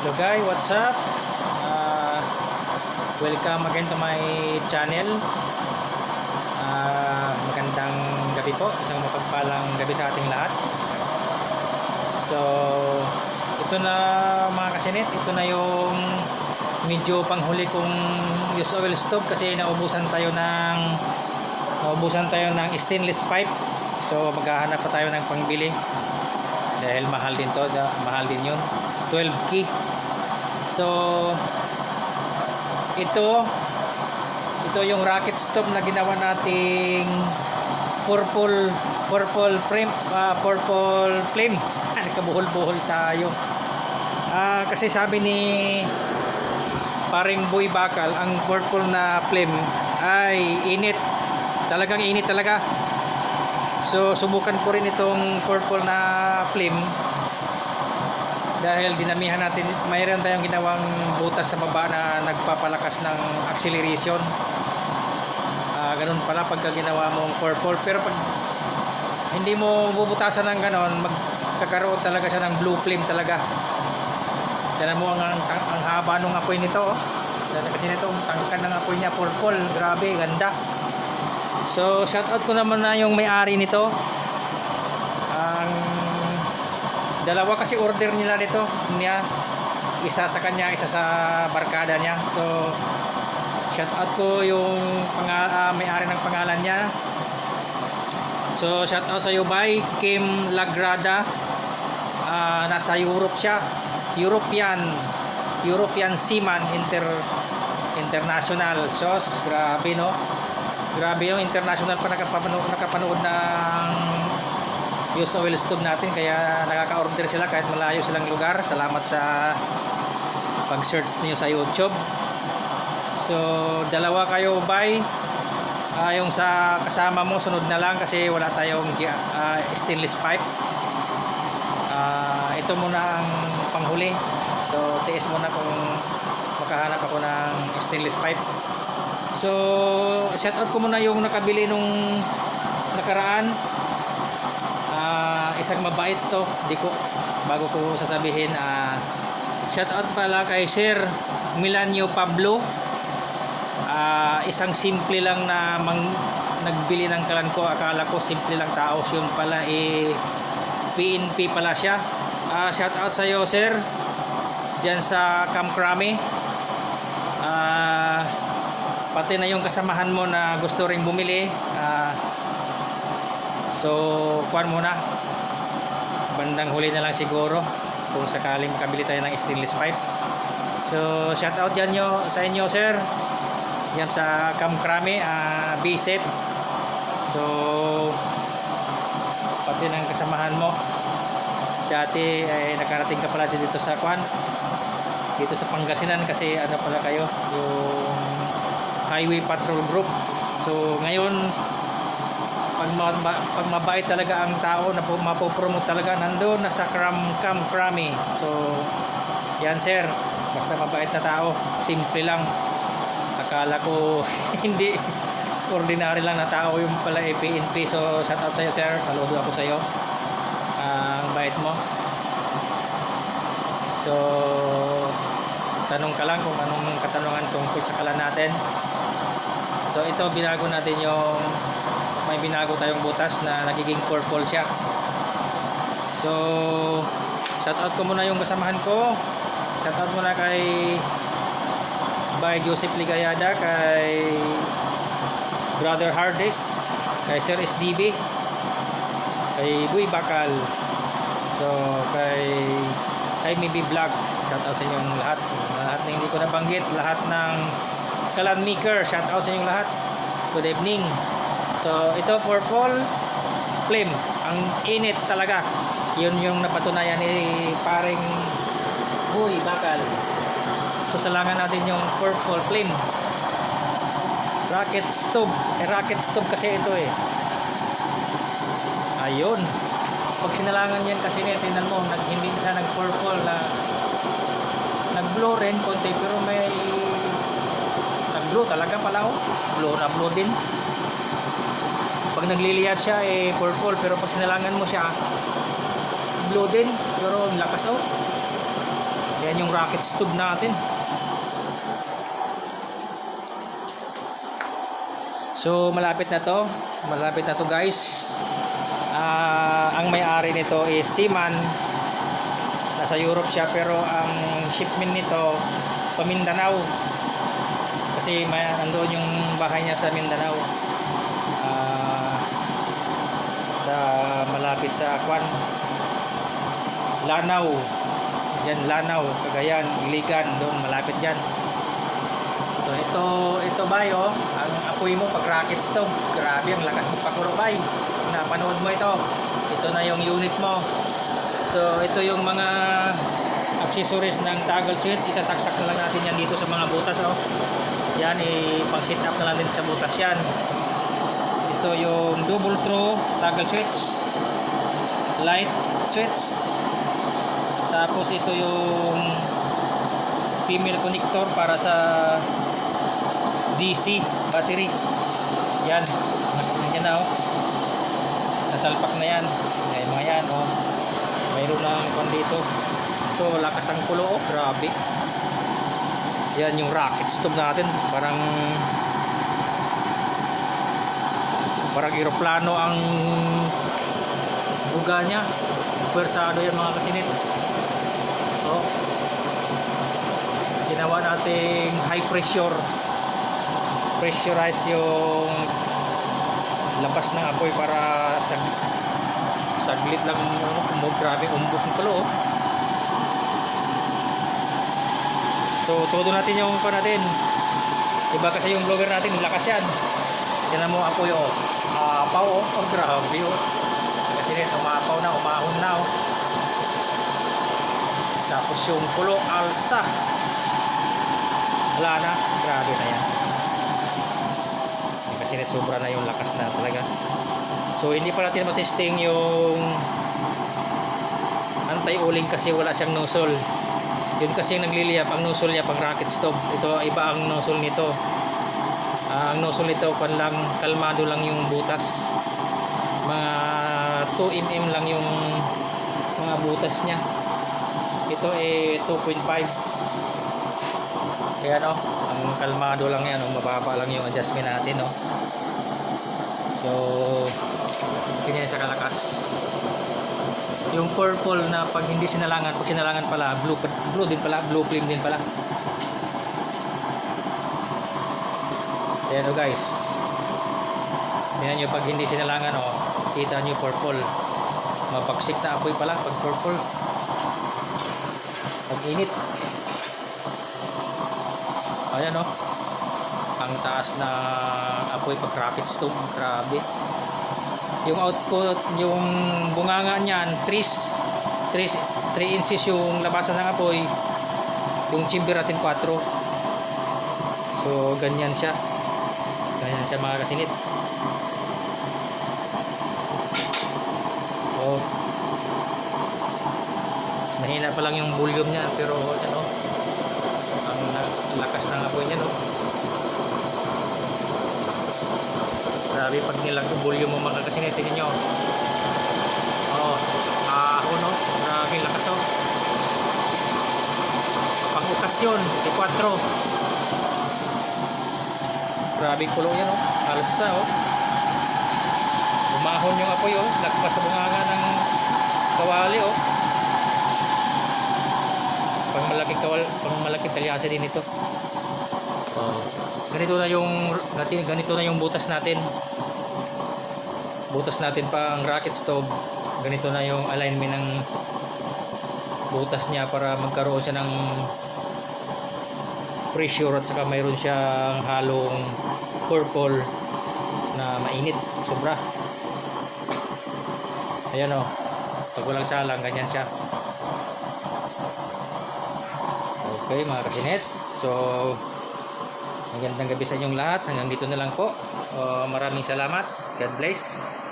Hello guys, what's up? Welcome again to my channel. Magandang gabi po, isang mapagpalang gabi sa ating lahat. So, ito na mga kasinit, ito na yung medyo panghuli kong use oil stove kasi naubusan tayo ng stainless pipe. So, maghahanap pa tayo ng pangbili dahil mahal din to, mahal din yun, 12K. So ito yung rocket stove na ginawa nating purple flame, nagkabuhol-buhol tayo. Kasi sabi ni paring Boy Bakal, ang purple na flame ay init, talagang init talaga. So subukan ko rin itong purple na flame dahil dinamihan natin. Mayroon tayong ginawang butas sa baba na nagpapalakas ng acceleration. Ganun pala pagka ginawa mong purple, pero pag hindi mo bubutasan ng ganon, magkakaroon talaga siya ng blue flame talaga. Tignan mo ang haba ng apoy nito, oh. Kasi nito tangkan ng apoy niya, purple, grabe, ganda. So shoutout ko naman na yung may-ari nito. Dalawa kasi order nila nito niya, isa sa kanya, isa sa barkada niya. So shout out ko yung may-ari ng pangalan niya. So shout out sa iyo by Kim Lagrada. Nasa Europe siya, European Seaman International. So grabe, no, grabe yung international pa nakapanood ng use oil stove natin, kaya nakaka-order sila kahit malayo silang lugar. Salamat sa pag-search niyo sa YouTube. So dalawa kayo by yung sa kasama mo sunod na lang kasi wala tayong stainless pipe. Ito muna ang panghuli, so tiis muna kung makahanap ako ng stainless pipe. So shout out ko muna yung nakabili nung nakaraan. Isang mabait to, bago ko sasabihin, shout out pala kay Sir Milanio Pablo. Isang simple lang na nagbili ng kalan ko, akala ko simple lang tao, yun pala PNP pala siya. Shout out sa iyo, sir, dyan sa Camp Crame. Pati na yung kasamahan mo na gusto ring bumili, so kuwan muna, bandang huli na lang siguro kung sakaling makabili tayo ng stainless pipe. So shout out dyan sa inyo, sir, yan sa Camp Crame. Be safe. So pati ng kasamahan mo dati ay nakarating ka pala dito sa dito sa Pangasinan, kasi ano pala kayo, yung Highway Patrol Group. So ngayon pag mabait talaga ang tao na mapopromote talaga, nandun na sa Camp Crame. So yan, sir, basta mabait na tao, simple lang. Akala ko hindi ordinary lang na tao, yung pala PNP. So shout out sa iyo, sir, saludo ako sa iyo. Ang bait mo. So tanong ka lang kung anong katanungan tungkol sa kalan natin. So ito, binago natin yung, may binago tayong butas na nagiging purple siya. So shout out ko muna yung kasamahan ko. Shout out muna kay by Joseph Ligayada, kay Brother Hardes, kay Sir SDB, kay Boy Bakal, so kay Jaime B Vlog. Shout out sa inyong lahat na hindi ko nabanggit, lahat ng Kalan Maker, shout out sa inyong lahat. Good evening. So ito, purple flame, ang init talaga. Yun yung napatunayan ni paring Boy Bakal. So salangan natin yung purple flame rocket stove. Rocket stove kasi ito ayun, pag sinalangan yan kasi tingnan mo, hindi siya nag purple, nag blue rin konti, pero may nag blue talaga pala, blue na blue din. Pag nagliliyab siya purple, pero pag sinalangan mo siya blue din, pero lakas. Yan yung rocket stove natin. So malapit na to. Malapit na to guys. Ang may-ari nito is Seaman. Nasa Europe siya, pero ang shipment nito pa Mindanao. Kasi nandoon yung bahay niya sa Mindanao. Sa malapit sa Kwan. Lanao. Yan, Lanao, Cagayan, Iligan, doon malapit yan. So ito bay, oh, ang apoy mo pag rocket stove. Grabe ang lakas ng pakulo bay. Pag napanood mo ito na yung unit mo. So ito yung mga accessories ng toggle switch. Isasaksak na lang natin yan dito sa mga butas, oh. Yan, pang sit up na lang din sa butas yan. Ito yung double throw toggle switch, light switch. Tapos ito yung female connector para sa DC battery. Yan, nakikita na, oh. Sasalpak na yan. Ay, mga yan, oh. Mayroon ng kon dito. Ito, lakas ang kulo, oh. Grabe. Yan yung rocket stove natin. Parang eroplano ang buga niya. Pwersado yan mga kasinit. Oh. Ginawa nating high pressure. Pressurize yung labas ng apoy para saglit lang, grabe umbok ng kulo, oh. So todo natin yung pa natin. Iba kasi yung vlogger natin, lakas yan. Tingnan mo apoy, oh. Apaw, oh. Oh, grabe, oh. Kasi rin umapaw na, umahon na, oh. Tapos yung kulo alsa. Wala na, grabe na yan. Kasi net sobra na yung lakas na talaga. So hindi pa natin matesting yung anti-uling kasi wala siyang nozzle. Yun kasi yung nagliliyap ang nozzle niya pag rocket stove. Ito iba ang nozzle nito. Ang nozzle nito kan lang, kalmado lang yung butas. Mga 2 mm lang yung mga butas niya. Ito 2.5. Ayan, oh, ang kalmado lang yan, oh, mababa lang yung adjustment natin, oh. So ganyan sa kalakas. Yung purple na pag hindi sinalangan, pag sinalangan pala blue din pala, blue flame din pala. Ayan, oh guys, ayan nyo pag hindi sinalangan, oh, kita nyo purple, mapagsik na apoy pala pag purple, pag init. Ayan, oh, ang taas na apoy pag rocket stove, grabe. Yung output, yung bunganga niyan 3 inches yung labasan ng apoy, yung chamber natin 4. So ganyan siya mga kasinit. Oh, mahina pa lang yung volume niya, pero ano, ang lakas ng apoy niya, no. Grabe pag nilang volume mo mga kasinit, tingnan nyo. Oh, no, grabe lakas, oh. Pang okasyon, 4. Grabe kulo yan, oh. Alsa, oh. Umahon yung apoy, oh. Lagpas sa bunganga ng kawali, oh. Pang malaking talyasa din ito. Oh. Ganito na yung butas natin. Butas natin pang rocket stove. Ganito na yung alignment ng butas niya para magkaroon siya ng pressure, at saka mayroon siyang halong purple na mainit sobra. Ayan, oh, pag walang salang ganyan siya. Okay mga kasinit, so magandang gabi sa inyong lahat. Hanggang dito na lang po. Maraming salamat. God bless.